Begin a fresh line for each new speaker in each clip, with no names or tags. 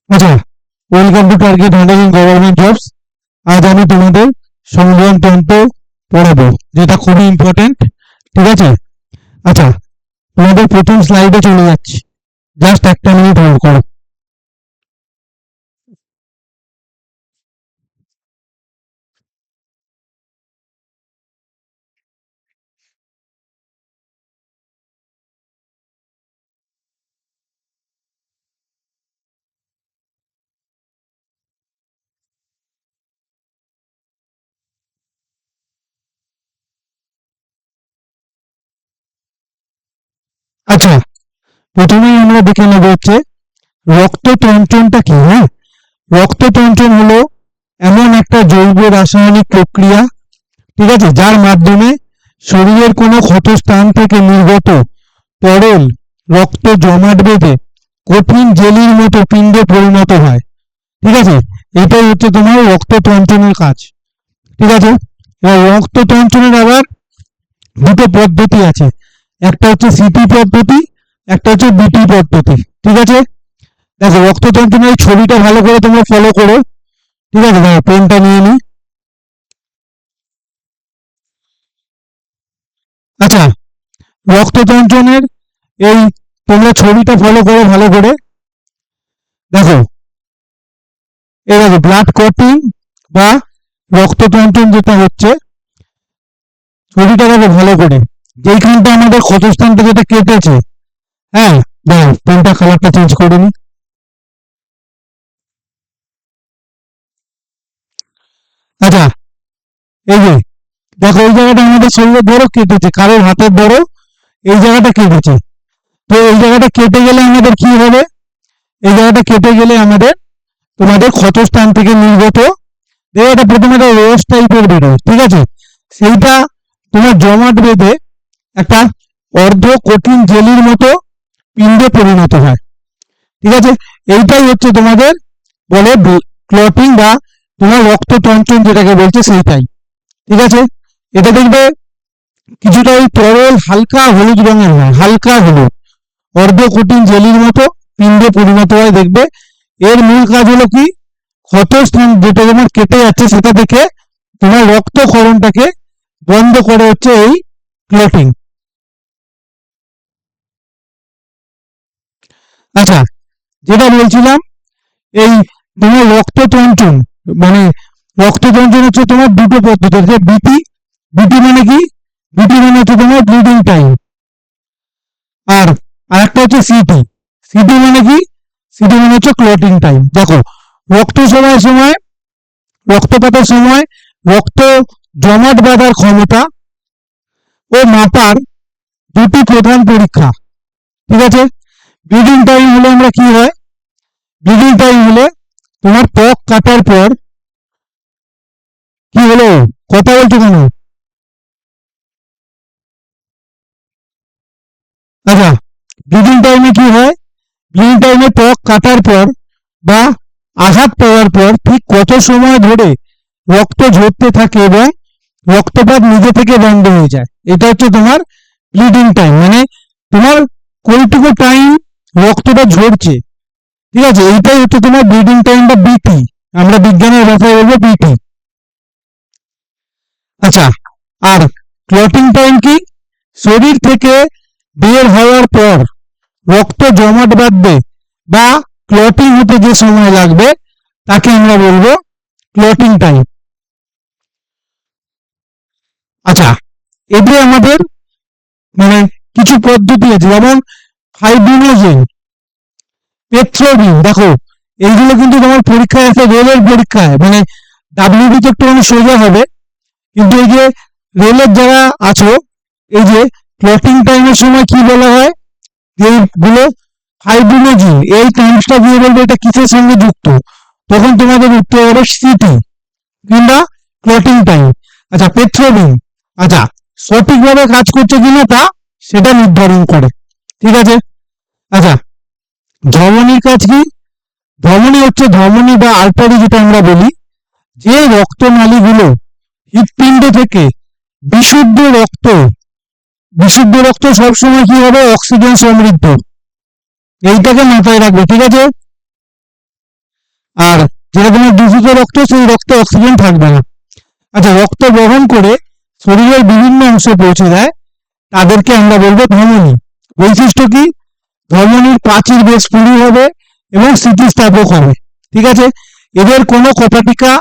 আচ্ছা, welcome to target handling government jobs. আজ আমি তোমাদের সংগ্রামতন্ত্র পড়াবো, যেটা খুবই ইম্পর্টেন্ট। ঠিক আছে? আচ্ছা, তোমাদের প্রথম স্লাইডে চলে যাচ্ছি, জাস্ট একটা মিনিট হোল্ড করো। আচ্ছা, প্রথমেই আমরা দেখে নেবো হচ্ছে রক্ত তঞ্চনটা কি। হ্যাঁ, রক্ত তঞ্চন হলো এমন একটা জৈব রাসায়নিক প্রক্রিয়া, ঠিক আছে, যার মাধ্যমে শরীরের কোনো ক্ষতস্থান থেকে নির্গত তরল রক্ত জমাট বেঁধে কঠিন জেলির মতো পিণ্ডে পরিণত হয়। ঠিক আছে, এটাই হচ্ছে তোমার রক্ত তঞ্চনের কাজ। ঠিক আছে, এবার রক্ত তঞ্চনের আবার দুটো পদ্ধতি আছে, একটা হচ্ছে সিটি পদ্ধতি, একটা হচ্ছে বিটি পদ্ধতি। ঠিক আছে, দেখো রক্ত তঞ্চনের ছবিটা ভালো করে তোমরা ফলো করো। ঠিক আছে, দেখো পেনটা নিয়ে নি। আচ্ছা, রক্ত তঞ্চনের এই তোমরা ছবিটা ফলো করো ভালো করে। দেখো, এই দেখো ব্লাড ক্লটিং বা রক্ত তঞ্চন যেটা হচ্ছে, ছবিটা দেখো ভালো করে, যেইখানটা আমাদের ক্ষতস্থানটা যেটা কেটেছে। হ্যাঁ, দেখো পেনটা কালারটা চেঞ্জ করে নি। আচ্ছা, এই যে দেখো এই জায়গাটা আমাদের শরীরের ধরো কেটেছে, কারোর হাতের ধরো এই জায়গাটা কেটেছে। তো এই জায়গাটা কেটে গেলে আমাদের কি হবে? এই জায়গাটা কেটে গেলে আমাদের তোমাদের ক্ষতস্থান থেকে নির্গত জায়গাটা প্রথমে একটা রোজ টাইপের বেরোয়। ঠিক আছে, সেইটা তোমার জমাট বেঁধে একটা অর্ধ কঠিন জেলির মতো পিণ্ডে পরিণত হয়। ঠিক আছে, এইটাই হচ্ছে তোমাদের বলে ক্লটিং বা তোমার রক্ত তঞ্চন যেটাকে বলছে সেইটাই। ঠিক আছে, এটা দেখবে কিছুটা ওই তরল হালকা হলুদ রঙের হয়, হালকা হলুদ, অর্ধ কঠিন জেলির মতো পিণ্ডে পরিণত হয় দেখবে। এর মূল কাজ হলো কি, ক্ষতস্থান যেটা তোমার কেটে যাচ্ছে সেটা থেকে তোমার রক্তক্ষরণটাকে বন্ধ করে হচ্ছে এই ক্লটিং। আচ্ছা, যেটা বলছিলাম, এই তোমার রক্ত তঞ্চন মানে রক্ত তঞ্চন হচ্ছে তোমার দুটো পদ্ধতি আছে। বিটি, বিটি মানে কি? বিটি মানে হচ্ছে তোমার ব্লিডিং টাইম। আর আরেকটা হচ্ছে সিটি, সিটি মানে কি? সিটি মানে হচ্ছে ক্লটিং টাইম। দেখো, রক্ত সময় সময় রক্তপাতের সময় রক্ত জমাট বাঁধার ক্ষমতা ও মাপার দুটি প্রধান পরীক্ষা। ঠিক আছে, ব্লিডিং টাইম হলে আমরা কি হয়, ব্লিডিং টাইম হলে তোমার ত্বক কাটার পর কি হলো, কথা বলছো কেন? আচ্ছা, ব্লিডিং টাইমে কি হয়, ব্লিডিং টাইমে ত্বক কাটার পর বা আঘাত পাওয়ার পর ঠিক কত সময় ধরে রক্ত ঝরতে থাকে এবং রক্তপাত নিজে থেকে বন্ধ হয়ে যায়, এটা হচ্ছে তোমার ব্লিডিং টাইম। মানে তোমার কইটুকু টাইম রক্তটা ঝরছে। ঠিক আছে, এইটাই হচ্ছে তোমার ব্লিডিং টাইম বা বিটি, আমরা বিজ্ঞানের ভাষায় বলবো বিটি। আচ্ছা, আর ক্লটিং টাইম কি? শরীর থেকে বের হওয়ার পর রক্ত জমাট বাঁধবে বা ক্লটিং হতে যে সময় লাগবে তাকে আমরা বলবো ক্লটিং টাইম। আচ্ছা, এতে আমাদের মানে কিছু পদ্ধতি আছে, যেমন ফাইব্রিনোজেন, পেট্রোবিন। দেখো, এইগুলো কিন্তু তোমার পরীক্ষায় আছে, রেলের পরীক্ষায়, মানে ডাব্লিউবি তো একটু সোজা হবে, কিন্তু এই যে রেলের যারা আছো, এই যে ক্লটিং টাইমের সময় কি বলা হয়, যেগুলো ফাইব্রিনোজেন এই টার্মসটা দিয়ে বলবে এটা কিসের সঙ্গে যুক্ত, তখন তোমাদের উত্তর হবে সিটি কিংবা ক্লটিং টাইম। আচ্ছা, পেট্রোবিন, আচ্ছা, সঠিকভাবে কাজ করছে কিনা তা সেটা নির্ধারণ করে। ঠিক আছে, আচ্ছা, ধমনির কাজ কি? ধমনী হচ্ছে ধমনী বা আর্টারি যেটা আমরা বলি, যে রক্তনালীগুলো হৃৎপিণ্ড থেকে বিশুদ্ধ রক্ত, বিশুদ্ধ রক্ত সবসময় কি হবে, অক্সিজেন সমৃদ্ধ, এইটাকে মাথায় রাখবে। ঠিক আছে, আর যেটা তোমার দূষিত রক্ত, সেই রক্তে অক্সিজেন থাকবে না। আচ্ছা, রক্ত বহন করে শরীরের বিভিন্ন অংশে পৌঁছে দেয়, তাদেরকে আমরা বলবো ধমনী। বৈশিষ্ট্য কি? ধমনীর প্রাচীর বেশ পুরু হবে এবং স্থিতিস্থাপক হবে। ঠিক আছে, এদের কোনো কপাটিকা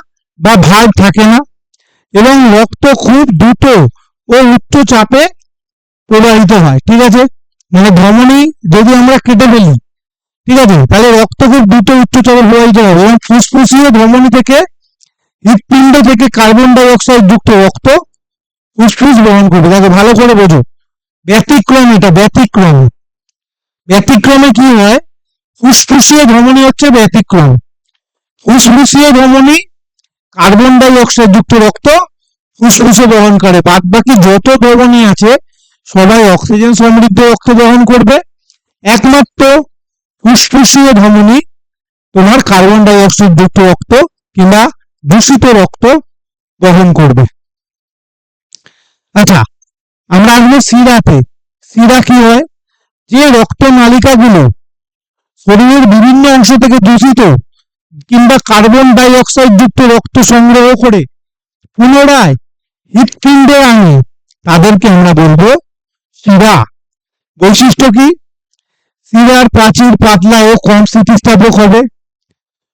বা ভাল্ব থাকে না এবং রক্ত খুব দ্রুত ও উচ্চ চাপে প্রবাহিত হয়। ঠিক আছে, মানে ধমনী যদি আমরা কেটে ফেলি, ঠিক আছে, তাহলে রক্ত খুব দ্রুত উচ্চ চাপে প্রবাহিত হবে এবং ফুসফুসীয় ধমনী থেকে, হৃৎপিণ্ড থেকে কার্বন ডাই অক্সাইড যুক্ত রক্ত ফুসফুস বহন করবে। দেখো ভালো করে বোঝো, ব্যতিক্রম এটা, ব্যতিক্রম। ব্যতিক্রমে কি হয়? ফুসফুসীয় ধমনী হচ্ছে ব্যতিক্রম। ফুসফুসীয় ধমনী কার্বন ডাই অক্সাইড যুক্ত রক্ত ফুসফুসে বহন করে, বাদ বাকি যত ধমনী আছে সবাই অক্সিজেন সমৃদ্ধ রক্ত বহন করবে। একমাত্র ফুসফুসীয় ধমনী তোমার কার্বন ডাই অক্সাইড যুক্ত রক্ত কিংবা দূষিত রক্ত বহন করবে। আচ্ছা, আমরা আসবো শিরাতে। শিরা কি হয়? যে রক্ত নালিকাগুলো শরীরের বিভিন্ন অংশ থেকে দূষিত কিংবা কার্বন ডাই অক্সাইড যুক্ত রক্ত সংগ্রহ করে পুনরায় হৃৎপিণ্ডে আনে, তাদেরকে আমরা বলবো শিরা। বৈশিষ্ট্য কি? শিরার প্রাচীর পাতলা ও কম স্থিতিস্থাপক হবে।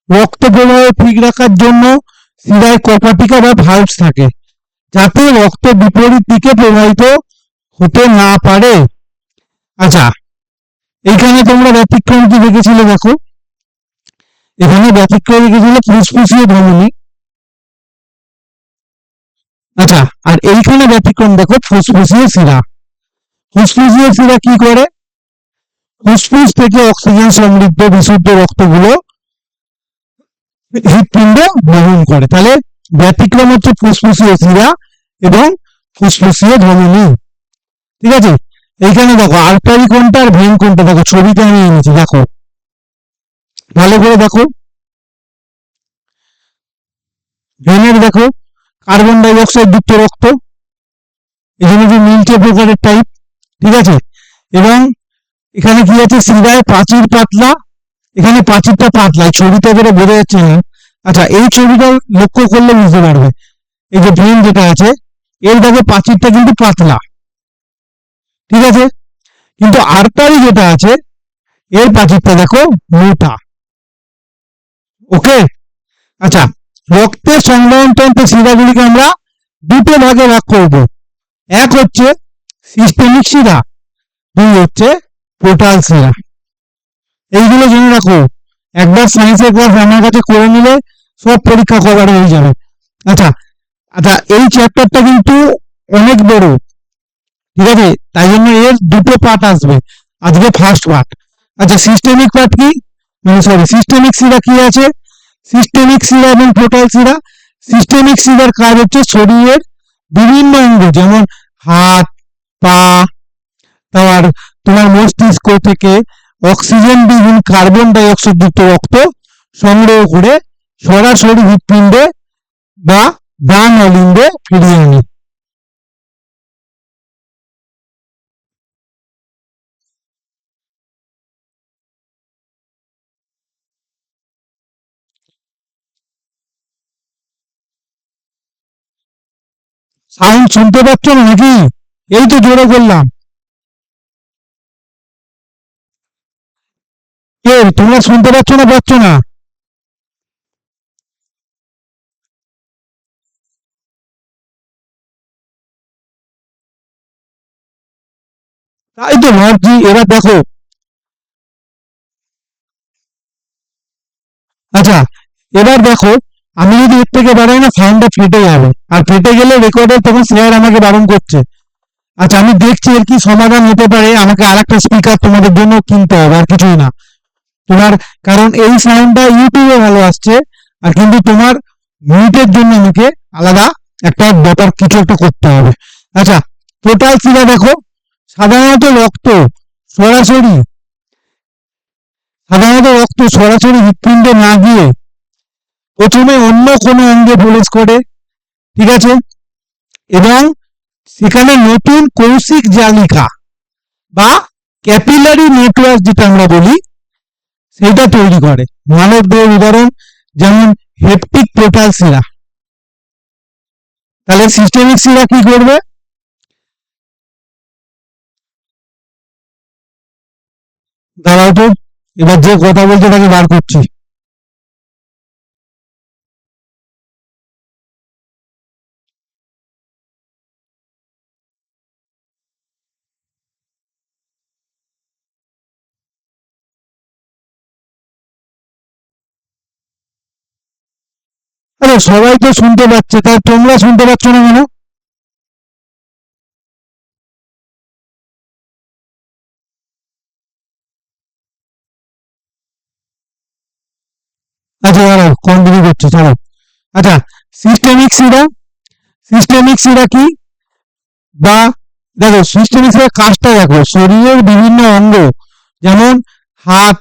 রক্ত প্রবাহ ঠিক রাখার জন্য শিরায় কপাটিকা বা ভালভস থাকে, যাতে রক্ত বিপরীত দিকে প্রবাহিত হতে না পারে। আচ্ছা, এইখানে তোমরা ব্যতিক্রম কি দেখেছিলে? দেখো, এখানে ব্যতিক্রম দেখেছিল ফুসফুসীয় ধমনী। আচ্ছা, আর এইখানে ব্যতিক্রম দেখো ফুসফুসীয় শিরা। ফুসফুসীয় শিরা কি করে? ফুসফুস থেকে অক্সিজেন সমৃদ্ধ বিশুদ্ধ রক্তগুলো হৃৎপিণ্ড বহন করে। তাহলে ব্যতিক্রম হচ্ছে ফুসফুসীয় শিরা এবং ফুসফুসীয় ধমনী। ঠিক আছে, এইখানে দেখো আর্টারি কোনটা আর ভেন কোনটা, দেখো ছবিতে আমি এনেছি, দেখো ভালো করে দেখো। ভেনের দেখো কার্বন ডাই অক্সাইড যুক্ত রক্ত, এখানে যে নীলচে প্রকারের টাইপ। ঠিক আছে, এবং এখানে কি আছে? শিরায় প্রাচীর পাতলা, এখানে প্রাচীরটা পাতলা, এই ছবিটা যেটা বোঝা যাচ্ছে না। আচ্ছা, এই ছবিটা লক্ষ্য করলে বুঝতে পারবে, এই যে ভেন যেটা আছে এর দেখো প্রাচীরটা কিন্তু পাতলা। ঠিক আছে, কিন্তু আর্টারি যেটা আছে এর প্রাচীরটা দেখো মোটা। ওকে, আচ্ছা, রক্তের সংবহন তন্ত্রের শিরাগুলিকে আমরা দুটো ভাগে ভাগ করব। এক হচ্ছে সিস্টেমিক শিরা, দুই হচ্ছে পোর্টাল শিরা। এইগুলো জেনে রাখো, একবার সায়েন্সের ক্লাস আমার কাছে করে নিলে সব পরীক্ষা কভার হয়ে যাবে। আচ্ছা আচ্ছা, এই চ্যাপ্টারটা কিন্তু অনেক বড়, ঠিক আছে, তাই জন্য এর দুটো পার্ট আসবে, আজকে ফার্স্ট পার্ট। আচ্ছা, সিস্টেমিক পার্ট কি, সরি, সিস্টেমিক শিরা কি আছে? সিস্টেমিক শিরা এবং পোর্টাল শিরা। সিস্টেমিক শিরার কাজ হচ্ছে শরীরের বিভিন্ন অঙ্গ, যেমন হাত, পা, তার তোমার মস্তিষ্ক থেকে অক্সিজেন বিহীন কার্বন ডাই অক্সাইড যুক্ত রক্ত সংগ্রহ করে সরাসরি হৃৎপিণ্ডে বা ডান অলিন্দে ফিরিয়ে আনে। সাউন্ড শুনতে পাচ্ছ না নাকি? এই তো জোরে বললাম। কে, তোমরা শুনতে পাচ্ছ না, পাচ্ছ না? তাই তো ভাবছি, এবার দেখো। আচ্ছা, এবার দেখো, আমি যদি এর থেকে বাড়াই না সাউন্ডটা ফেটে যাবে, আর ফেটে গেলে রেকর্ডার তখন স্যার আমাকে বারণ করছে। আচ্ছা, আমি দেখছি এর কি সমাধান হতে পারে। আমাকে আরেকটা স্পিকার তোমাদের জন্য কিনতে হবে, আর কিছুই না তোমার, কারণ এই সাউন্ডটা ইউটিউবে ভালো আসছে, আর কিন্তু তোমার মিউটের জন্য আমাকে আলাদা একটা ব্যাপার কিছু একটা করতে হবে। আচ্ছা, টোটাল শিরা দেখো, সাধারণত রক্ত সরাসরি সরাসরি হৃৎপিণ্ডে না গিয়ে প্রথমে অন্য কোনো অঙ্গে প্রবেশ করে। ঠিক আছে, এবং সেখানে নতুন কৌশিক জালিকা বা ক্যাপিলারি নেটওয়ার্ক যেটা আমরা বলি, সেটা তৈরি করে। মানব দেহের উদাহরণ যেমন হেপটিক পোর্টাল শিরা। তাহলে সিস্টেমিক শিরা কি করবে? দাঁড়াও তো, এবার যে কথা বলছে তাকে বার করছি। আরে সবাই তো শুনতে পাচ্ছে, তাই তোমরা শুনতে পাচ্ছ না কেন? আচ্ছা দাঁড়াও, কন্টিনিউ করছি, চলো। আচ্ছা, সিস্টেমিক শিরা, সিস্টেমিক শিরা কি? বা দেখো, সিস্টেমিক শিরার কাজটা দেখো, শরীরের বিভিন্ন অঙ্গ যেমন হাত,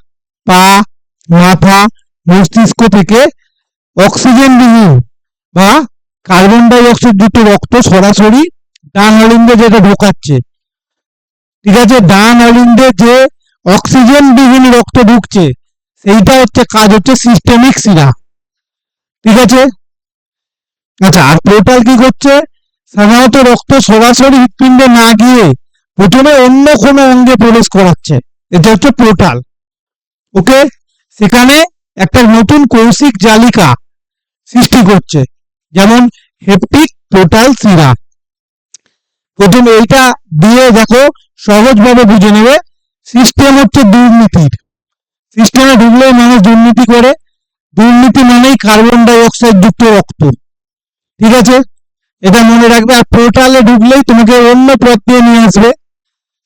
পা, মাথা, মস্তিষ্ক থেকে অক্সিজেনবিহীন বা কার্বন ডাই অক্সাইড যুক্ত রক্ত সরাসরি ডান অলিন্দে যেটা ঢোকাচ্ছে। ঠিক আছে, ডান অলিন্দে যে অক্সিজেনবিহীন রক্ত ঢুকছে সেইটা হচ্ছে কাজ, হচ্ছে সিস্টেমিক শিরা। ঠিক আছে। আচ্ছা, আর পোর্টাল কি করছে? সাধারণত রক্ত সরাসরি হৃৎপিণ্ডে না গিয়ে প্রথমে অন্য কোনো অঙ্গে প্রবেশ করাচ্ছে, এটা হচ্ছে পোর্টাল। ওকে, সেখানে একটা নতুন কৌশিক জালিকা সৃষ্টি করছে, যেমন হেপটিক পোর্টাল শিরা। প্রথমে এইটা দিয়ে দেখো, সহজভাবে বুঝে নেবে। সিস্টেম হচ্ছে দুর্নীতির, সিস্টেমে ঢুকলেই মানুষ দুর্নীতি করে। দুর্নীতি মানেই কার্বন ডাই অক্সাইড যুক্ত রক্ত। ঠিক আছে, এটা মনে রাখবে। আর পোর্টালে ঢুকলেই তোমাকে অন্য পথ দিয়ে নিয়ে আসবে,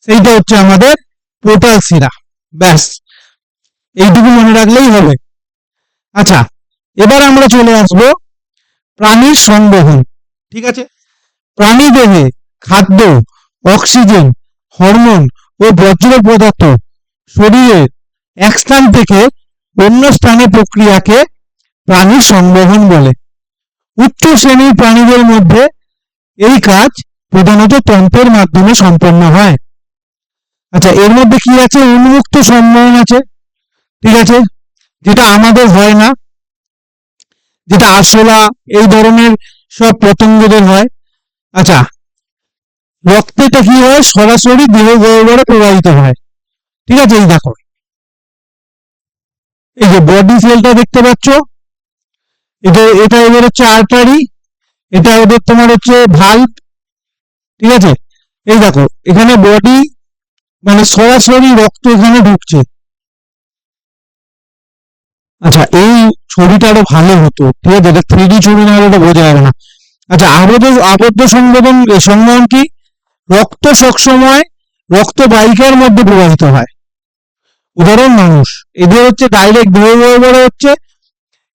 সেইটা হচ্ছে আমাদের পোর্টাল শিরা। ব্যাস, এইটুকু মনে রাখলেই হবে। আচ্ছা, এবার আমরা চলে আসবো প্রাণীর সংবহন। ঠিক আছে, প্রাণী দেহে খাদ্য, অক্সিজেন, হরমোন ও বজ্র পদার্থ শরীরের এক স্থান থেকে অন্য স্থানে প্রক্রিয়াকে প্রাণীর সংবহন বলে। উচ্চ শ্রেণীর প্রাণীদের মধ্যে এই কাজ প্রধানত তন্ত্রের মাধ্যমে সম্পন্ন হয়। আচ্ছা, এর মধ্যে কি আছে? উন্মুক্ত সংবহন আছে। ঠিক আছে, যেটা আমাদের হয় না, যেটা আরশোলা এই ধরনের সব পতঙ্গদের হয়। আচ্ছা, রক্তটা কি হয়? সরাসরি দেহ গহ্বরে প্রবাহিত হয়। ঠিক আছে, এই দেখো, এই যে বডি সেলটা দেখতে পাচ্ছ, এটা এটা এবার হচ্ছে আর্টারি, এটা ওদের তোমার হচ্ছে ভাল্ব। ঠিক আছে, এই দেখো, এখানে বডি মানে সরাসরি রক্ত এখানে ঢুকছে। আচ্ছা, এই ছবিটা আরো ভালো হতো, ঠিক আছে, এটা 3D ছবি না হলে এটা বোঝা যাবে না। আচ্ছা, আবদ্ধ আবদ্ধ সংবেদন সংবহন কি? রক্ত সবসময় রক্ত বাহিকার মধ্যে প্রবাহিত হয়। উদাহরণ মানুষ, এদের হচ্ছে ডাইরেক্ট দেহ গহ্বরে হচ্ছে,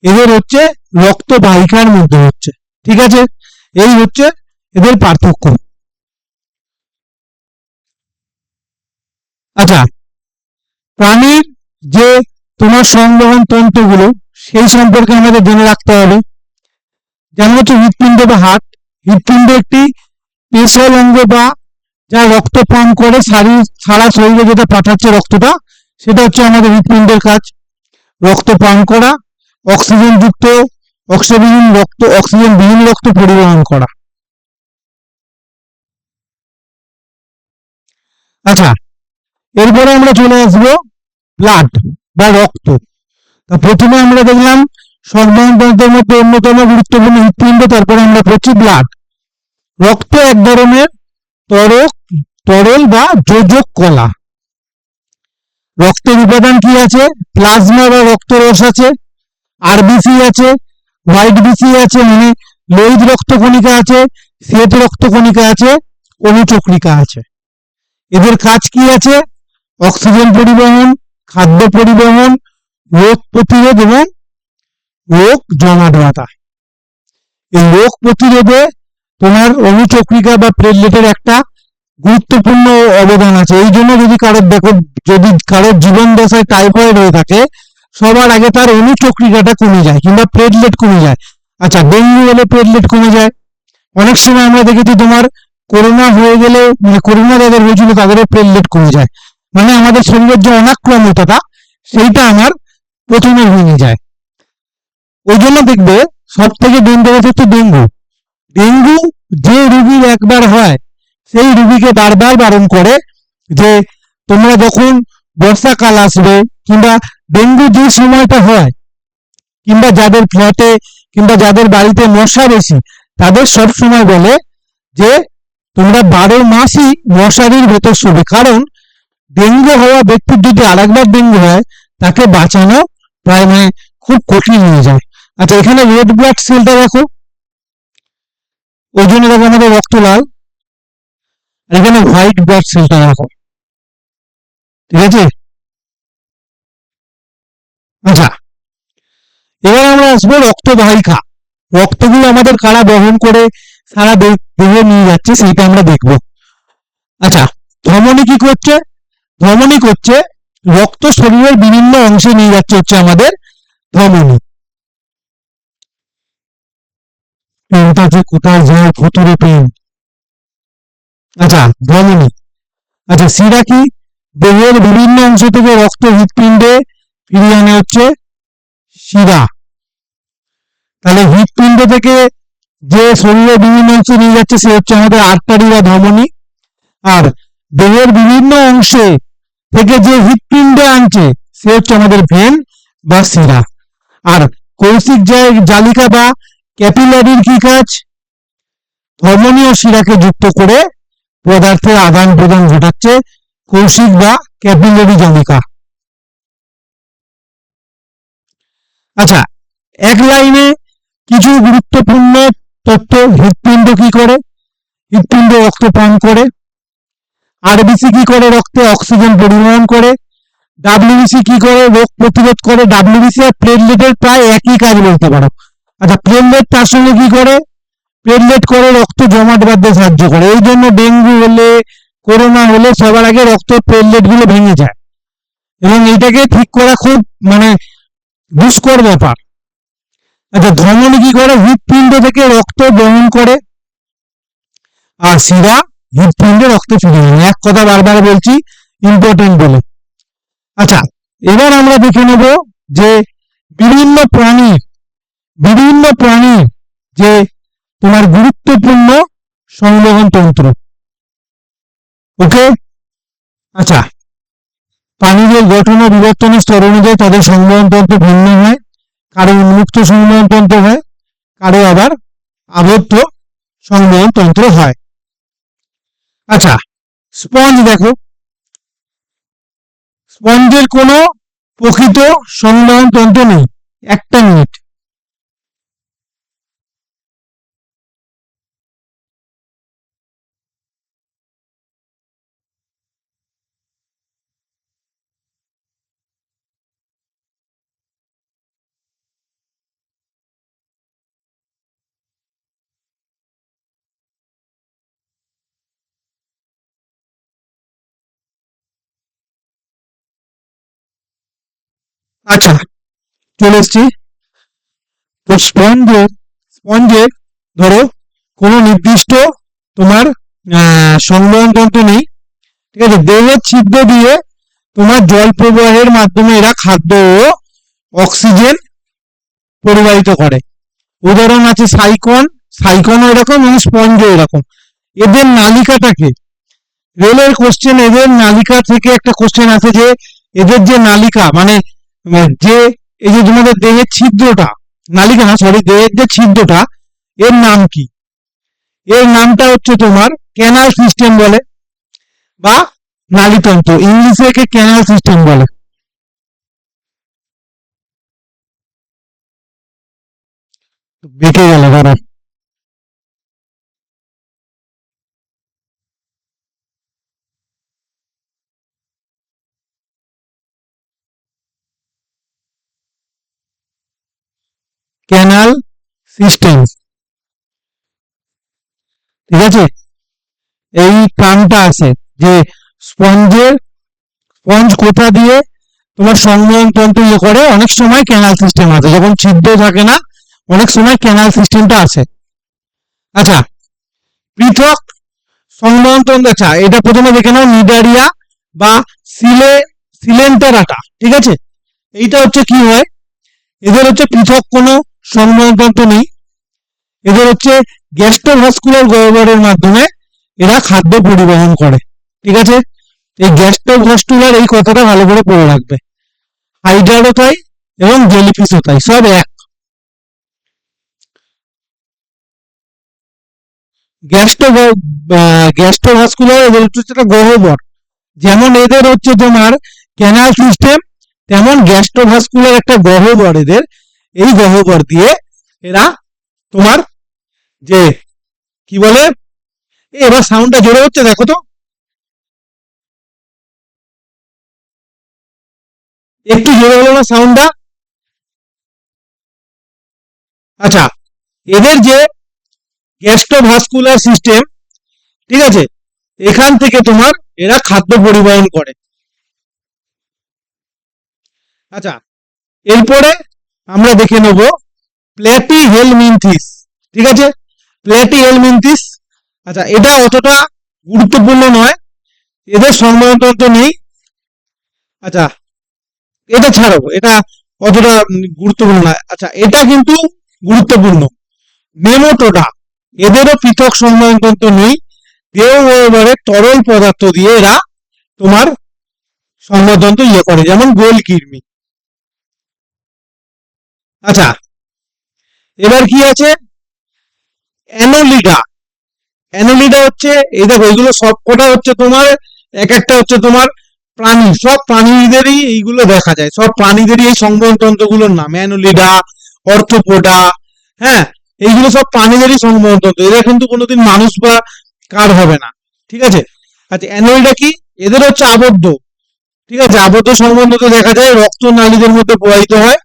এদের হচ্ছে রক্ত বাহিকার মধ্যে হচ্ছে। ঠিক আছে, এই হচ্ছে এদের পার্থক্য। আচ্ছা, প্রাণীর যে তোমার সংবহন তন্ত্রগুলো, সেই সম্পর্কে আমাদের জেনে রাখতে হবে। যেমন হচ্ছে হৃৎপিণ্ড বা হার্ট। হৃৎপিণ্ড একটি পেশল অঙ্গ বা যা রক্ত পান করে সারা শরীরে যেটা পাঠাচ্ছে রক্তটা, সেটা হচ্ছে আমাদের হৃৎপিণ্ডের কাজ। রক্ত পান করা, অক্সিজেন যুক্ত অক্সিজেনবিহীন রক্ত পরিবহন করা। আচ্ছা, এরপরে আমরা চলে আসবো ব্লাড বা রক্ত। তা প্রথমে আমরা দেখলাম সংবহন তন্ত্রের মধ্যে অন্যতম গুরুত্বপূর্ণ হৃৎপিণ্ড, তারপরে আমরা পড়ছি ব্লাড। রক্ত এক ধরনের তরল তরল বা যোজক কলা। রক্তের উপাদান কি আছে? প্লাজমা বা রক্তরস আছে, আরবিসি আছে, হোয়াইট বিসি আছে মানে লোহিত রক্তকণিকা আছে, শ্বেত রক্তকণিকা আছে, অনুচক্রিকা আছে। এদের কাজ কি আছে? অক্সিজেন পরিবহন, খাদ্য পরিবহন, রোগ প্রতিরোধ এবং রোগ জমাট বাঁধা। এই রোগ প্রতিরোধে তোমার অনুচক্রিকা বা প্লেটলেটের একটা গুরুত্বপূর্ণ অবদান আছে। এই জন্য যদি কারোর দেখো, যদি কারোর জীবন দশায় টাইফয়েড হয়ে থাকে, সবার আগে তার অনুচক্রিকাটা কমে যায় কিংবা প্লেটলেট কমে যায়। আচ্ছা, ডেঙ্গু হলে প্লেটলেট কমে যায়। অনেক সময় আমরা দেখেছি তোমার করোনা হয়ে গেলে, মানে করোনা যাদের হয়েছিল তাদেরও প্লেটলেট কমে যায়। মানে আমাদের শরীরের যে অনাক্রম্যতাটা, সেইটা আমার প্রথমে ভেঙে যায়। ওই জন্য দেখবে সব থেকে ডেঞ্জারাস হচ্ছে ডেঙ্গু। ডেঙ্গু যে রোগীর একবার হয় সেই রোগীকে বারবার বারণ করে যে তোমরা যখন বর্ষাকাল আসবে কিংবা ডেঙ্গু যে সময়টা হয়, কিংবা যাদের ফ্ল্যাটে কিংবা যাদের বাড়িতে মশা বেশি তাদের সব সময় বলে যে তোমরা 12 মাসই মশারির ভেতর শোবে, কারণ ডেঙ্গু হওয়া ব্যক্তির যদি আরেকবার ডেঙ্গু হয় তাকে বাঁচানো প্রায় খুব কঠিন হয়ে যায়। আচ্ছা, এখানে রেড ব্লাড সেলটা দেখো, ওই জন্য দেখো আমাদের রক্ত লাল, আর এখানে হোয়াইট ব্লাড সেলটা দেখো, ঠিক আছে। আচ্ছা, এবার আমরা আসবো রক্তবাহিকা। রক্তগুলো আমাদের কারা বহন করে সারা দেহে নিয়ে যাচ্ছে সেইটা আমরা দেখব। আচ্ছা, ধমনী কি করছে? ধমনী করছে রক্ত শরীরের বিভিন্ন অংশে নিয়ে যাচ্ছে হচ্ছে আমাদের ধমনী। পেনটা যে কোথায় যায় ভুতুরে পেন। আচ্ছা, ধমনী। আচ্ছা, শিরা কি? দেহের বিভিন্ন অংশ থেকে রক্ত হৃৎপিণ্ডে ফিরিয়ে আনে হচ্ছে শিরা। তাহলে হৃৎপিণ্ড থেকে যে শরীরের বিভিন্ন অংশে নিয়ে যাচ্ছে সে হচ্ছে আমাদের আর্টারি বা ধমনী, আর দেহের বিভিন্ন অংশে থেকে যে হৃৎপিণ্ডে আনছে সে হচ্ছে আমাদের ভেন বা শিরা। আর কৌশিক জালিকা বা ক্যাপিলারির কি কাজ? ধমনী ও শিরাকে যুক্ত করে পদার্থের আদান প্রদান ঘটাচ্ছে কৌশিক বা ক্যাপিলারি জালিকা। আচ্ছা, এক লাইনে কিছু গুরুত্বপূর্ণ তথ্য। হৃৎপিণ্ড কি করে? হৃৎপিণ্ড রক্ত পান করে। আরবিসি কি করে? রক্তে অক্সিজেন পরিবহন করে। ডাব্লিউবিসি কি করে? রোগ প্রতিরোধ করে। ডাব্লিউবিসি আর প্লেটলেটের প্রায় একই কাজ বলতে পারো। আচ্ছা, প্লেটলেট তার সঙ্গে কি করে? প্লেটলেট করে রক্ত জমাট বাঁধতে সাহায্য করে। এই জন্য ডেঙ্গু হলে, করোনা হলে সবার আগে রক্ত প্লেটলেট গুলো ভেঙে যায়, এবং এইটাকে ঠিক করা খুব দুষ্কর ব্যাপার। আচ্ছা, ধমনী কি করে? হৃৎপিণ্ড থেকে রক্ত বহন করে, আর শিরা হৃৎপিণ্ডে রক্ত ফিরিয়ে আনে। এক কথা বারবার বলছি, ইম্পর্টেন্ট বলে। আচ্ছা, এবার আমরা দেখে নেব যে বিভিন্ন প্রাণীর যে তোমার গুরুত্বপূর্ণ সংবহন তন্ত্র। ওকে। আচ্ছা, প্রাণীদের গঠন ও বিবর্তনের স্তর অনুযায়ী তাদের সংবহন তন্ত্র ভিন্ন হয়। কারো উন্মুক্ত সংবহন তন্ত্র হয়, কারো আবার আবদ্ধ সংবহন তন্ত্র হয়। আচ্ছা, স্পঞ্জ দেখো, স্পঞ্জের কোনো প্রকৃত সংবহন তন্ত্র নেই। একটা মিনিট। আচ্ছা, চলে এসছি। তো স্পঞ্জের ধরো কোনো নির্দিষ্ট তোমার সংবহন তন্ত্র নেই, ঠিক আছে। দেহের ছিদ্র দিয়ে তোমার জল প্রবাহের মাধ্যমে এরা খাদ্য ও অক্সিজেন পরিবাহিত করে। উদাহরণ আছে সাইকনও এরকম এবং স্পঞ্জও এরকম। এদের নালিকাটাকে, রেলের কোশ্চেন, এদের নালিকা থেকে একটা কোশ্চেন আছে যে এদের যে নালিকা যে এই যে তোমাদের দেহের ছিদ্রটা, নালিকা না সরি, দেহের যে ছিদ্রটা এর নাম কি? এর নামটা হচ্ছে তোমার ক্যানাল সিস্টেম বলে, বা নালীতন্ত্র। ইংলিশে একে ক্যানাল সিস্টেম বলে। বেঁকে গেল ধরো। ক্যানাল সিস্টেম, ঠিক আছে। এই টার্মটা আছে যে স্পঞ্জ কোথা দিয়ে তোমার সংবহন তন্ত্র করে। অনেক সময় ক্যানাল সিস্টেম আছে, যখন ছিদ্র থাকে না অনেক সময় ক্যানাল সিস্টেমটা আছে। আচ্ছা, পৃথক সংবহন তন্ত্র। আচ্ছা, এটা প্রথমে দেখে নাও, নিডারিয়া বা সিলেন্টারাটা, ঠিক আছে। এইটা হচ্ছে কি হয়, এদের হচ্ছে পৃথক কোনো সংবহনতন্ত্র নেই। এদের হচ্ছে গ্যাস্ট্রোভাস্কুলার গহ্বরের মাধ্যমে এরা খাদ্য পরিবহন করে। ঠিক আছে, এই গ্যাস্ট্রোভাস্কুলার এই কথাটা ভালো করে পড়ে রাখবে। হাইড্রারও তাই এবং জেলিফিশও তাই, সব এক। গ্যাস্ট্রোভাস্কুলার এদের হচ্ছে একটা গহ্বর, যেমন এদের হচ্ছে তোমার ক্যানাল সিস্টেম, তেমন গ্যাস্ট্রোভাস্কুলার একটা গহ্বর এদের। এই গহ্বর দিয়ে এরা তোমার যে কি বলে, এবার সাউন্ডটা জোরে হচ্ছে দেখো তো, একটু জোরে হলো না সাউন্ডটা? আচ্ছা, এদের যে গ্যাস্ট্রোভাস্কুলার সিস্টেম, ঠিক আছে, এখান থেকে তোমার এরা খাদ্য পরিবহন করে। আচ্ছা, এরপরে আমরা দেখে নেব প্ল্যাটিহেলমিনথিস। ঠিক আছে, প্ল্যাটিহেলমিনথিস, আচ্ছা এটা অতটা গুরুত্বপূর্ণ নয়, এদের সংবহনতন্ত্র নেই। আচ্ছা, এটা ছাড়ো, এটা অতটা গুরুত্বপূর্ণ নয়। আচ্ছা, এটা কিন্তু গুরুত্বপূর্ণ, নেমোটোডা, এদেরও পৃথক সংবহনতন্ত্র নেই। দেহ গহ্বরে তরল পদার্থ দিয়ে এরা তোমার সংবহনতন্ত্র করে, যেমন গোলকৃমি। আচ্ছা, এবার কি আছে, অ্যানোলিডা। অ্যানোলিডা হচ্ছে এই দেখো, এইগুলো সব কটা হচ্ছে তোমার, এক একটা হচ্ছে তোমার প্রাণী, সব প্রাণীদেরই এইগুলো দেখা যায়, সব প্রাণীদেরই এই সংবহনতন্ত্রগুলোর নাম অ্যানোলিডা, অর্থোপোডা। হ্যাঁ, এইগুলো সব প্রাণীদেরই সংবহনতন্ত্র, এরা কিন্তু কোনোদিন মানুষ বা কার হবে না। ঠিক আছে, আচ্ছা অ্যানোলিডা কি, এদের হচ্ছে আবদ্ধ। ঠিক আছে, আবদ্ধ সংবহনতন্ত্র দেখা যায় রক্ত নালীদের মধ্যে প্রবাহিত হয়।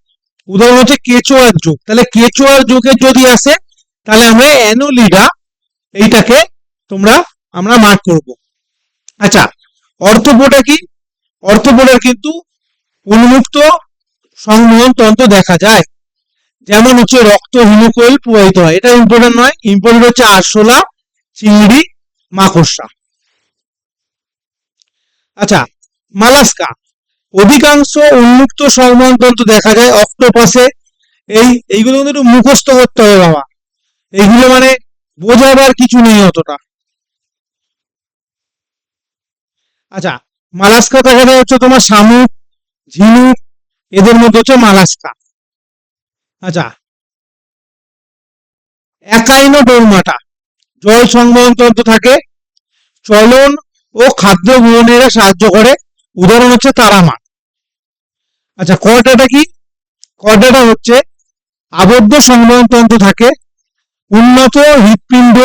উদাহরণ হচ্ছে কেঁচোয়ার যোগ, তাহলে কেঁচোয়ার যোগে যদি আসে তাহলে আমরা অ্যানোলিডা এইটাকে তোমরা আমরা মার্ক করব। আচ্ছা, অর্থোপোডা কি, অর্থোপোডার কিন্তু উন্মুক্ত সংবহন তন্ত্র দেখা যায়, যেমন হচ্ছে রক্ত হিমোকোয়েল প্রবাহিত হয়। এটা ইম্পর্টেন্ট নয়, ইম্পর্টেন্ট হচ্ছে আরশোলা, চিংড়ি, মাকড়সা। আচ্ছা, মালাস্কা, অধিকাংশ উন্মুক্ত সংবহন তন্ত্র দেখা যায় অক্টোপাসে। এইগুলো কিন্তু একটু মুখস্থ করতে হবে বাবা, এইগুলো মানে বোঝাবার কিছু নেই অতটা। আচ্ছা, মালাস্কা দেখা যায় হচ্ছে তোমার শামুক, ঝিনুক, এদের মধ্যে হচ্ছে মালাস্কা। আচ্ছা, অ্যাকাইনোডোরমাটা, জল সংবহন তন্ত্র থাকে, চলন ও খাদ্য গ্রহণে এরা সাহায্য করে, উদাহরণ হচ্ছে তারামাছ। আচ্ছা, কর্ডাটা কি, কর্ডাটা হচ্ছে আবদ্ধ সংবহন তন্ত্র থাকে, উন্নত হৃৎপিণ্ড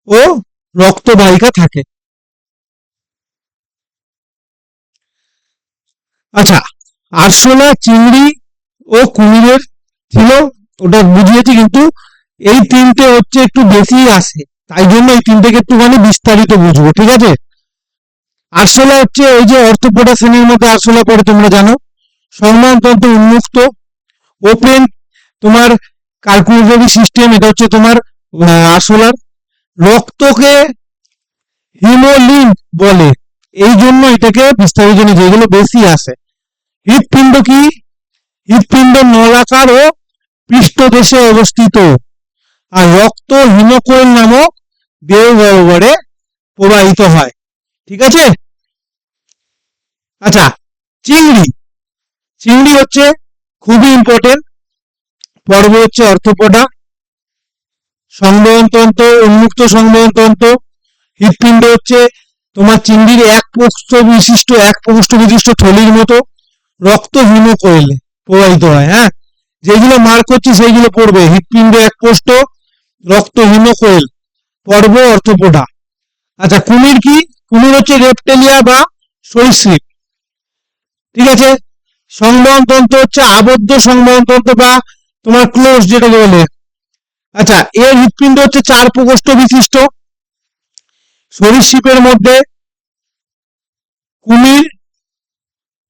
ও রক্তবাহিকা থাকে। আচ্ছা, আরশোলা, চিংড়ি ও কুমিরের ছিল, ওটা বুঝিয়েছি, কিন্তু এই তিনটে হচ্ছে একটু বেশি আসে, তাই জন্য এই তিনটেকে একটুখানি বিস্তারিত বুঝবো। ঠিক আছে, আরশোলা হচ্ছে ওই যে অর্থোপোডা শ্রেণীর মধ্যে আরশোলা পড়ে, তোমরা জানো। সংবহনতন্ত্র উন্মুক্ত, ওপেন তোমার কার্কুলেটরি সিস্টেম, এটা হচ্ছে তোমার আরশোলার। রক্তকে হিমোলিম্ফ বলে, এই জন্য এটাকে বিস্তারিত জন্য যেগুলো বেশি আসে। হৃৎপিণ্ড কি, হৃৎপিণ্ড নলাকার ও পৃষ্ঠদেশে অবস্থিত, আর রক্ত হিমোকোয়েল নামক দেহ গহ্বরে প্রবাহিত হয়। ঠিক আছে, আচ্ছা চিংড়ি, চিংড়ি হচ্ছে খুবই ইম্পর্টেন্ট পর্ব, হচ্ছে অর্থোপোডা। সংবহনতন্ত্র উন্মুক্ত সংবহনতন্ত্র, হৃৎপিণ্ড হচ্ছে তোমার চিংড়ির এক প্রকোষ্ঠ বিশিষ্ট থলির মতো, রক্ত হিমোকোয়েলে প্রবাহিত হয়। হ্যাঁ, যেগুলো মার্ক হচ্ছে সেইগুলো পড়বে, হৃৎপিণ্ড এক কোষ্ঠ, রক্ত হিমোকোয়েল, পর্ব অর্থোপোডা। আচ্ছা, কুমির কি, কুমির হচ্ছে রেপটেলিয়া বা সরীসৃপ। ঠিক আছে, সংবহনতন্ত্র হচ্ছে আবদ্ধ সংবহনতন্ত্র বা তোমার ক্লোজ যেটাকে বলে। আচ্ছা, এর হৃৎপিণ্ড হচ্ছে চার প্রকোষ্ঠ বিশিষ্ট। সরীসৃপের মধ্যে কুমির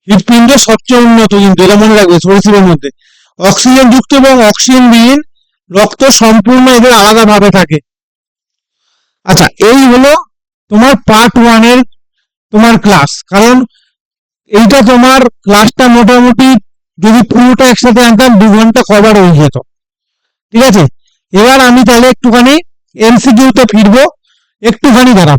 হৃৎপিণ্ড সবচেয়ে উন্নত, কিন্তু এটা মনে রাখবে, সরীসৃপের মধ্যে অক্সিজেন যুক্ত এবং অক্সিজেন বিহীন রক্ত সম্পূর্ণ এদের আলাদা ভাবে থাকে। আচ্ছা, এই হলো তোমার পার্ট ওয়ানের তোমার ক্লাস, কারণ এইটা তোমার ক্লাসটা মোটামুটি যদি পুরোটা একসাথে আনতাম 2 ঘন্টা কভার হয়ে যেত। ঠিক আছে, এবার আমি তাহলে একটুখানি এমসিকিউতে ফিরবো, একটুখানি দাঁড়াও।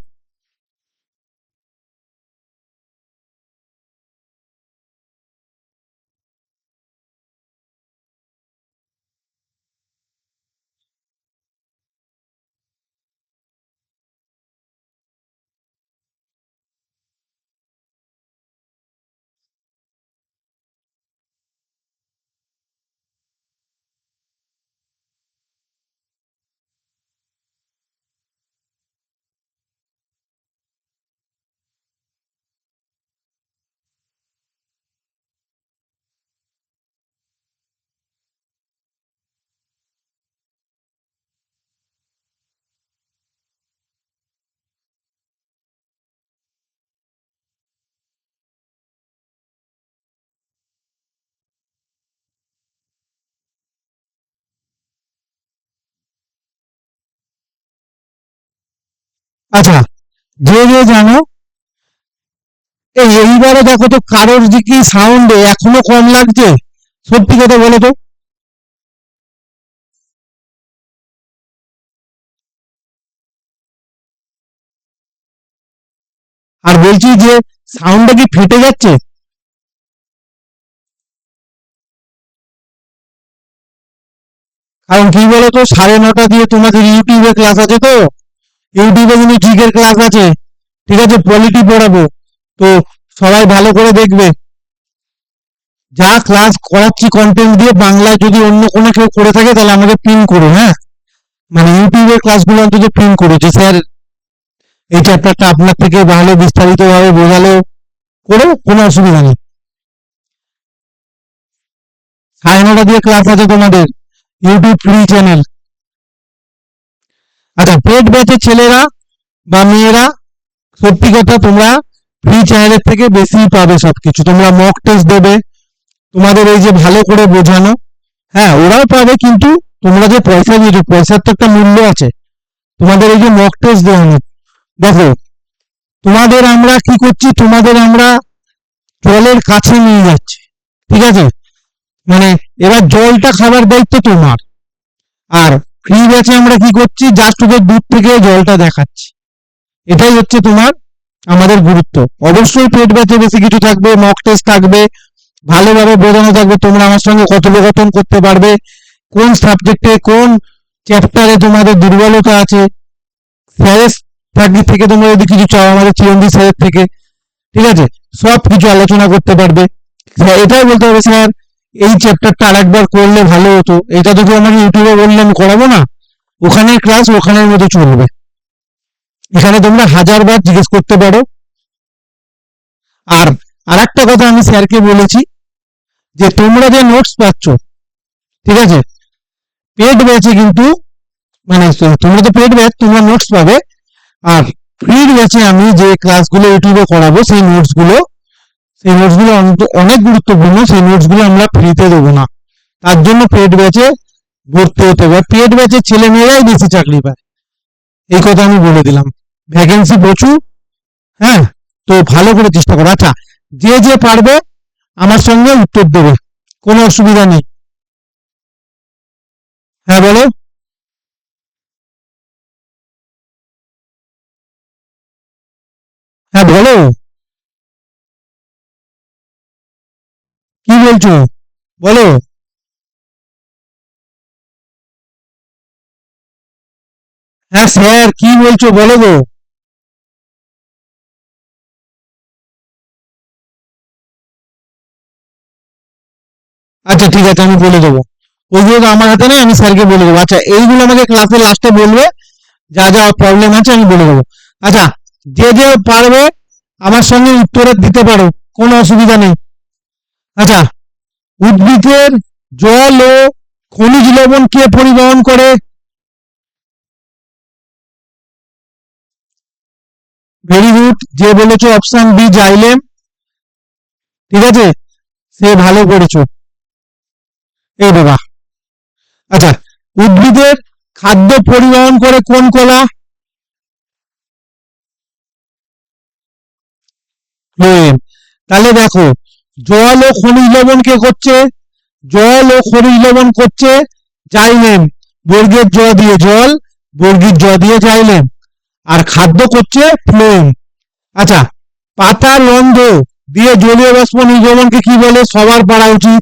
আচ্ছা, যে যে জানো, এইবারে দেখো তো কারোর যে কি সাউন্ডে এখনো কম লাগছে, সত্যি কথা বলো তো। আর বলছি যে সাউন্ডটা কি ফেটে যাচ্ছে? কারণ কি বলতো, 9:30 দিয়ে তোমাদের ইউটিউবে ক্লাস আছে তো, ইউটিউবে কিন্তু জিকের ক্লাস আছে, ঠিক আছে, পলিটি পড়াবো, তো সবাই ভালো করে দেখবে। যা ক্লাস করাচ্ছি কন্টেন্ট দিয়ে, বাংলায় যদি অন্য কোনো কেউ করে থাকে তাহলে আমাকে পিন করো, হ্যাঁ, মানে ইউটিউবের ক্লাসগুলো অন্তত পিন করো যে স্যার এই চ্যাপ্টারটা আপনার থেকে ভালো বিস্তারিত ভাবে বোঝালো, করো, কোনো অসুবিধা নেই। 9:30 দিয়ে ক্লাস আছে তোমাদের, ইউটিউব ফ্রি চ্যানেল। আচ্ছা, পেড ব্যাচের ছেলেরা বা মেয়েরা, সত্যি কথা তোমরা ফ্রি চ্যানেলের থেকে বেশি পাবে সবকিছু। তোমরা মক টেস্ট দেবে, তোমাদের এই যে ভালো করে বোঝানো, হ্যাঁ ওরাও পাবে, কিন্তু তোমরা যে পয়সা দিয়েছো, পয়সার তো একটা মূল্য আছে। তোমাদের এই যে মক টেস্ট দেওয়ানো, দেখো তোমাদের আমরা কি করছি, তোমাদের আমরা জলের কাছে নিয়ে যাচ্ছি, ঠিক আছে, মানে এবার জলটা খাবার দায়িত্ব তোমার। আর ফ্রি ব্যাচে আমরা কি করছি, জাস্ট ওদের দূর থেকে জলটা দেখাচ্ছি, এটাই হচ্ছে তোমার আমাদের গুরুত্ব। অবশ্যই পেড ব্যাচে বেশি কিছু থাকবে, মক টেস্ট থাকবে, ভালোভাবে বোঝানো থাকবে, তোমরা আমার সঙ্গে কথোপকথন করতে পারবে, কোন সাবজেক্টে কোন চ্যাপ্টারে তোমাদের দুর্বলতা আছে, স্যারের থেকে তোমরা যদি কিছু চাও আমাদের চিরঞ্জিত স্যারের থেকে, ঠিক আছে, সব কিছু আলোচনা করতে পারবে। এটাই বলতে হবে স্যার এই চ্যাপ্টারটা আরেকবার করলে ভালো হতো, এটা যদি আমাকে ইউটিউবে বললে আমি করাবো না, ওখানে ক্লাস ওখানের মতো চলবে, এখানে তোমরা 1000বার জিজ্ঞেস করতে পারো। আর আরেকটা কথা আমি স্যারকে বলেছি, যে তোমরা যে নোটস পাচ্ছ, ঠিক আছে, পেড ব্যাচে কিন্তু, মানে তোমরা তো পেড ব্যাচ, তোমরা নোটস পাবে, আর ফ্রি ব্যাচে আমি যে ক্লাসগুলো ইউটিউবে করাবো সেই নোটসগুলো অনেক গুরুত্বপূর্ণ, সেই নোটসগুলো আমরা ফ্রিতে দেবো না, তার জন্য পেড ব্যাচে ভর্তি হতে হবে। পেড ব্যাচের ছেলে মেয়েরাই বেশি চাকরি পায়, এই কথা আমি বলে দিলাম, ভ্যাকেন্সি প্রচুর, হ্যাঁ, তো ভালো করে চেষ্টা করো। আচ্ছা, যে যে পারবে আমার সঙ্গে উত্তর দেবে, কোনো অসুবিধা নেই। হ্যাঁ বলো। হ্যাঁ বলো, কি বলছো, বলো। হ্যাঁ স্যার কি বলছো বলো গো। আচ্ছা ঠিক আছে, আমি বলে দেবো, ওইগুলো তো আমার হাতে নেই, আমি স্যারকে বলে দেবো। আচ্ছা, এইগুলো আমাকে ক্লাসের লাস্টে বলবে, যা যা প্রবলেম আছে আমি বলে দেবো। আচ্ছা, যে যে পারবে আমার সঙ্গে উত্তরে দিতে পারো, কোনো অসুবিধা নেই। আচ্ছা, উদ্ভিদের জল ও খনিজ লবণ কে পরিবহন করে? ভেরি গুড, যে বলেছো অপশন বি জাইলেম, ঠিক আছে, সে ভালো করেছো। এই বাবা। আচ্ছা, উদ্ভিদের খাদ্য পরিবহন করে কোন কলা? ফ্লোয়েম। তাহলে দেখো, জল ও খনিজ লবণ কে করছে? জল ও খনিজ লবণ করছে জাইলেম। বর্গের জ দিয়ে জল, বর্গীর জ দিয়ে জাইলেম, আর খাদ্য করছে ফ্লোয়েম। আচ্ছা, পাতার রন্ধ দিয়ে জলীয় বাষ্প নির্গমনকে কি বলে? সবার পারা উচিত।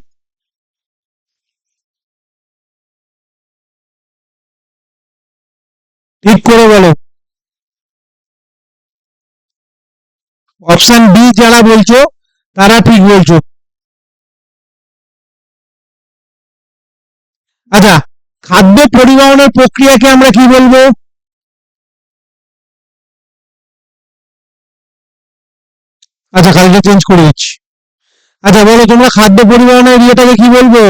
ঠিক করে বলো। অপশন বি যারা বলছো তারা ঠিক বলছো। আচ্ছা, খাদ্য পরিবহনের প্রক্রিয়াকে আমরা কি বলবো? আচ্ছা, কালকে চেঞ্জ করে দিচ্ছি। আচ্ছা বলো তোমরা, খাদ্য পরিবহনের ইয়েটাকে কি বলবো?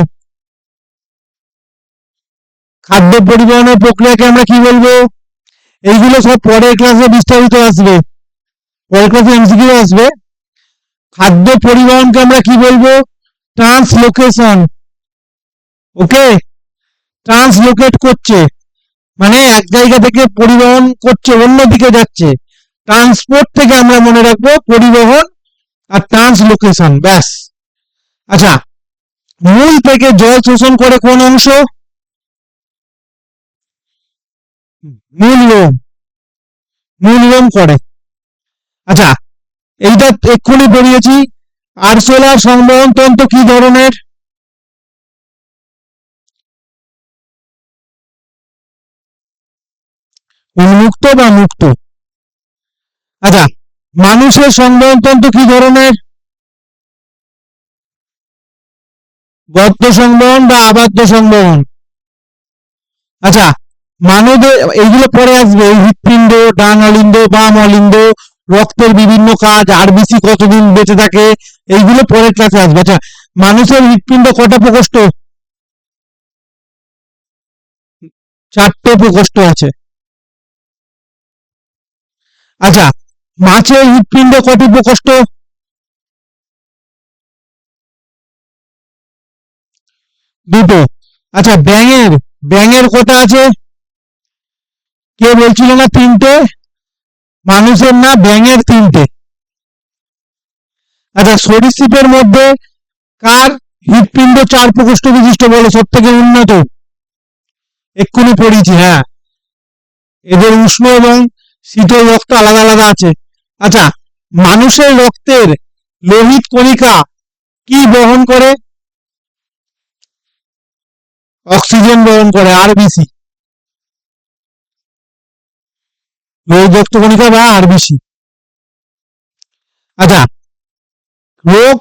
খাদ্য পরিবহনের প্রক্রিয়াকে আমরা কি বলবো? এইগুলো সব পরের ক্লাসে বিস্তারিত আসবে, পরের ক্লাসে এমসিকিউ আসবে। খাদ্য পরিবহনকে আমরা কি বলবো? ট্রান্সলোকেশন। ওকে, ট্রান্সলোকেট করছে মানে এক জায়গা থেকে পরিবহন করছে অন্যদিকে যাচ্ছে। ট্রান্সপোর্ট থেকে আমরা মনে রাখবো পরিবহন, আর ট্রান্সলোকেশন, ব্যাস। আচ্ছা, মূল থেকে জল শোষণ করে কোন অংশ? মূল লোম, মূল লোম করে। আচ্ছা, এইটা এক্ষুনি পড়িয়েছি। আরশোলার সংবহন তন্ত্র কি ধরনের? উন্মুক্ত বা মুক্ত? আচ্ছা, মানুষের সংবহন তন্ত্র কি ধরনের? বদ্ধ সংবহন বা আবদ্ধ সংবহন? আচ্ছা, মানবের এইগুলো পরে আসবে, হৃৎপিণ্ড, ডান অলিন্দ, বাম অলিন্দ, রক্তের বিভিন্ন কাজ, আরবিসি কতদিন বেঁচে থাকে, এইগুলো পরের ক্লাসে আসবে। আচ্ছা, মানুষের হৃৎপিণ্ড কটা প্রকোষ্ঠ? 4টে প্রকোষ্ঠ আছে। আচ্ছা, মাছের হৃৎপিণ্ড কটি প্রকোষ্ঠ? 2টো। আচ্ছা, ব্যাঙের, ব্যাঙের কটা আছে? কে বলছিল না 3টে? মানুষের না, ব্যাঙের 3টে। আচ্ছা, সরীসৃপের মধ্যে কার হৃৎপিণ্ড 4 প্রকোষ্ঠ বিশিষ্ট বলে, সব থেকে উন্নত? এক্ষুনি পড়িয়েছি, হ্যাঁ। এদের উষ্ণ এবং শীতল রক্ত আলাদা আলাদা আছে। আচ্ছা, মানুষের রক্তের লোহিত কণিকা কি বহন করে? অক্সিজেন বহন করে, আরবিসি, লোহিত রক্ত কণিকা বা আরবিসি। আচ্ছা, রোগ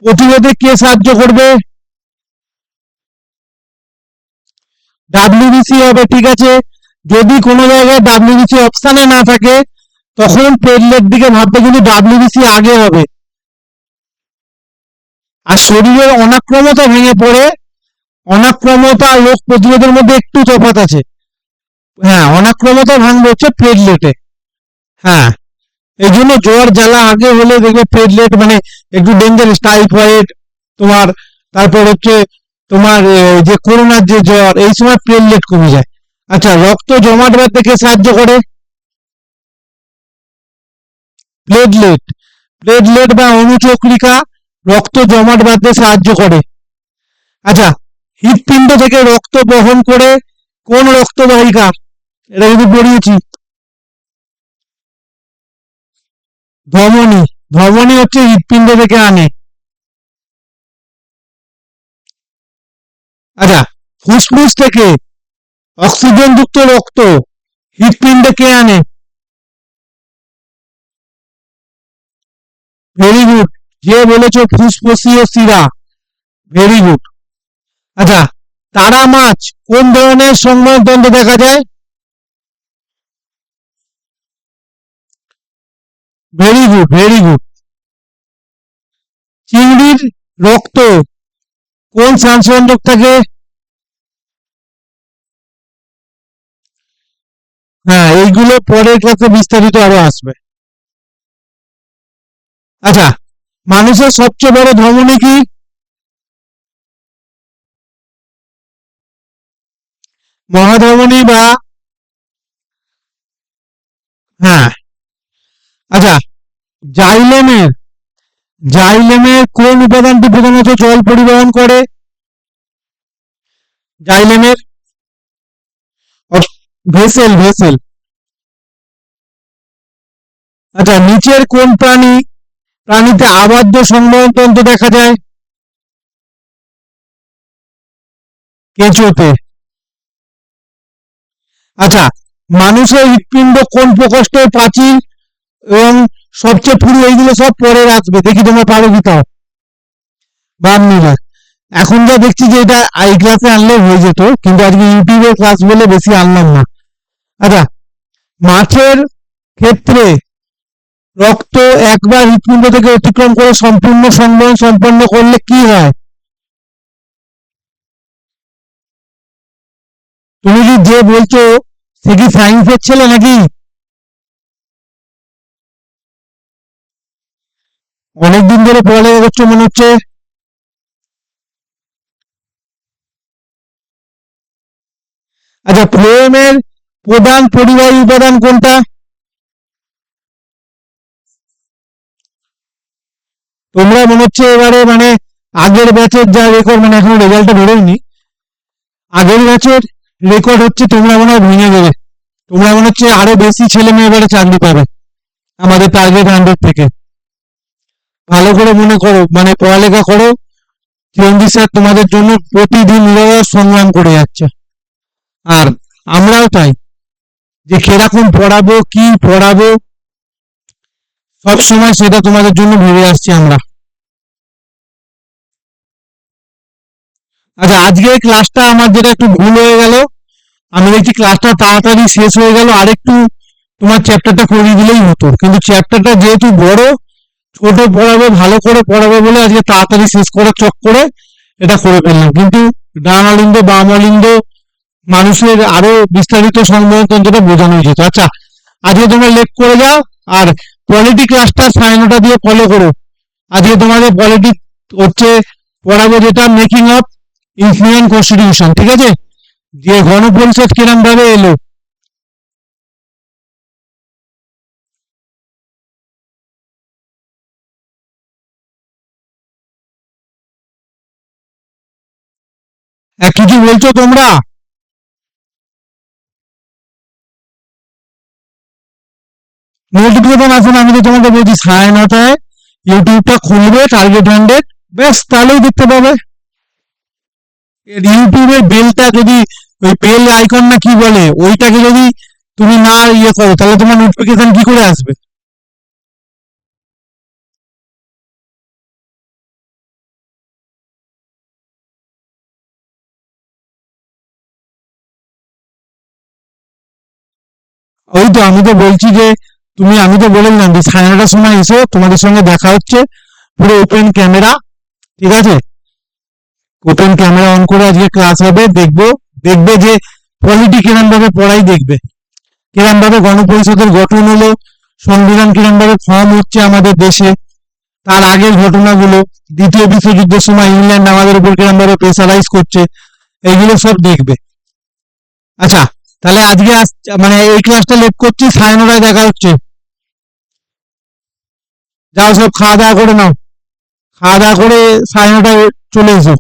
প্রতিরোধে কে সাহায্য করবে? ডাব্লিউবিসি হবে, ঠিক আছে। যদি কোনো জায়গায় ডাব্লিউবিসি অপশানে না থাকে তখন প্লেটলেট দিকে ভাববে, কিন্তু ডাব্লিউবিসি আগে হবে। আর শরীরের অনাক্রমতা ভেঙে পড়ে, অনাক্রমতা আর রোগ প্রতিরোধের মধ্যে একটু তফাৎ আছে। হ্যাঁ, অনাক্রমতা ভাঙবে হচ্ছে প্লেটলেটে। হ্যাঁ, এই জন্য জ্বর জ্বালা আগে হলে দেখবে প্লেটলেট মানে একটু ডেঞ্জারাস, টাইফয়েড তোমার, তারপর হচ্ছে তোমার যে করোনার যে জ্বর, এই সময় প্লেটলেট কমে যায়। আচ্ছা, রক্ত জমাট বাঁধতে কে সাহায্য করে? প্লেটলেট, প্লেটলেট বা অনুচক্রিকা রক্ত জমাট বাঁধতে সাহায্য করে। আচ্ছা, হৃৎপিণ্ড থেকে রক্ত বহন করে কোন রক্তবাহিকা? এটা কিন্তু পড়িয়েছি। ধমনী, ধমনী হচ্ছে হৃৎপিণ্ড থেকে আনে। আচ্ছা, ফুসফুস থেকে অক্সিজেন যুক্ত রক্ত হৃৎপিণ্ডে কে আনে? ভেরি গুড, যে বলেছো ফুসফুসীয় শিরা, ভেরি গুড। আচ্ছা, তারা মাছ কোন ধরনের সংবহনতন্ত্র দেখা যায়? Very good, very good. চিংড়ির রক্ত কোন শ্বাসসংযোগ থাকে? হ্যাঁ, এইগুলো পরের ক্লাসে বিস্তারিত আরো আসবে। আচ্ছা, মানুষের সবচেয়ে বড় ধমনী কি? মহাধমনী বা, হ্যাঁ। আচ্ছা, জাইলেমের, জাইলেমের কোন উপাদানটি প্রধানত জল পরিবহন করে? জাইলেমের ভেসেল ভেসেল। আচ্ছা, নিচের কোন প্রাণীতে আবদ্ধ সংবহনতন্ত্র দেখা যায়? কেঁচোতে। আচ্ছা, মানুষের হৃৎপিণ্ড কোন প্রকোষ্ঠের প্রাচীর এবং সবচেয়ে পুরু, এইগুলো সব পরে আসবে, দেখি তোমরা পারো কি তাও। বাম মিলার। এখন যা দেখছি যে এটা এই ক্লাসে আনলে হয়ে যেত, কিন্তু আজকে ইউটিউবের ক্লাস বলে বেশি আনলাম না। আচ্ছা, মাছের ক্ষেত্রে রক্ত একবার হৃৎপিণ্ড থেকে অতিক্রম করে সম্পূর্ণ সংবহন সম্পন্ন করলে কি হয়? তুমি কি যে বলছো সে কি সায়েন্সের ছেলে নাকি? অনেকদিন ধরে পড়ালেখা করছো মনে হচ্ছে। আচ্ছা, ফ্লোয়েমের প্রধান পরিবাহী উপাদান কোনটা? তোমরা মনে হচ্ছে এবারে মানে আগের ব্যাচের যা রেকর্ড, মানে এখনো রেজাল্টটা বেরোয়নি, আগের ব্যাচের রেকর্ড হচ্ছে তোমরা মনে হয় ভেঙে দেবে। তোমরা মনে হচ্ছে আরো বেশি ছেলে মেয়ে এবারে চাকরি পাবে আমাদের টার্গেট 100 থেকে। ভালো করে মনে করো, মানে পড়ালেখা করো। চিরঞ্জিত স্যার তোমাদের জন্য প্রতিদিন নিরলস সংগ্রাম করে যাচ্ছে, আর আমরাও তাই, যে কিরকম পড়াবো কি পড়াবো সব সময় সেটা তোমাদের জন্য ভেবে আসছি আমরা। আচ্ছা, আজকে ক্লাসটা আমার যেটা একটু ভুল হয়ে গেল, আমি দেখছি ক্লাসটা তাড়াতাড়ি শেষ হয়ে গেল, আর একটু তোমার চ্যাপ্টারটা করিয়ে দিলেই হতো, কিন্তু চ্যাপ্টারটা যেহেতু বড়, ছোট পড়াবে, ভালো করে পড়াবে বলে আজকে তাড়াতাড়ি শেষ করার চক্করে এটা করে ফেললাম, কিন্তু ডান অলিন্দ বাম অলিন্দ মানুষের আরো বিস্তারিত সংবহনতন্ত্রটা বোঝানো যেত। আচ্ছা, আজকে তোমরা লেখ করে যাও, আর পলিটি ক্লাসটা 9:30 দিয়ে ফলো করো। আজকে তোমাদের পলিটি হচ্ছে পড়াবো যেটা মেকিং অফ ইন্ডিয়ান কনস্টিটিউশন, ঠিক আছে? যে গণপরিষদ কিরম ভাবে এলো। কিছু বলছো তোমরা? নোটিফিকেশন আসলে আমি তো তোমাকে বলছি 9:30 ইউটিউবটা খুলবে, টার্গেট 100, ব্যাস তাহলেই দেখতে পাবে। ইউটিউবের বেলটা যদি, ওই বেল আইকন না কি বলে, ওইটাকে যদি তুমি না ইয়ে করো তাহলে তোমার নোটিফিকেশন কি করে আসবে? ওই তো আমি তো বলছি যে তুমি, আমি তো বলে দিলাম যে 9:30 সময় এসো, তোমাদের সঙ্গে দেখা হচ্ছে, পুরো ওপেন ক্যামেরা, ঠিক আছে? ওপেন ক্যামেরা অন করে আজকে ক্লাস হবে, দেখবো। দেখবে যে পলিটি কিরম ভাবে পড়াই, দেখবে কিরম ভাবে গণপরিষদের গঠন হলো, সংবিধান কিরম ভাবে ফর্ম হচ্ছে আমাদের দেশে, তার আগের ঘটনাগুলো, দ্বিতীয় বিশ্বযুদ্ধের সময় ইংল্যান্ড আমাদের উপর কিরম ভাবে প্রেসারাইজ করছে, এগুলো সব দেখবে। আচ্ছা, তাহলে আজকে মানে এই ক্লাসটা লেট করছি, 9:30 দেখা হচ্ছে। যাও, সব খাওয়া দাওয়া করে নাও, খাওয়া দাওয়া করে 9:30 চলে এসো।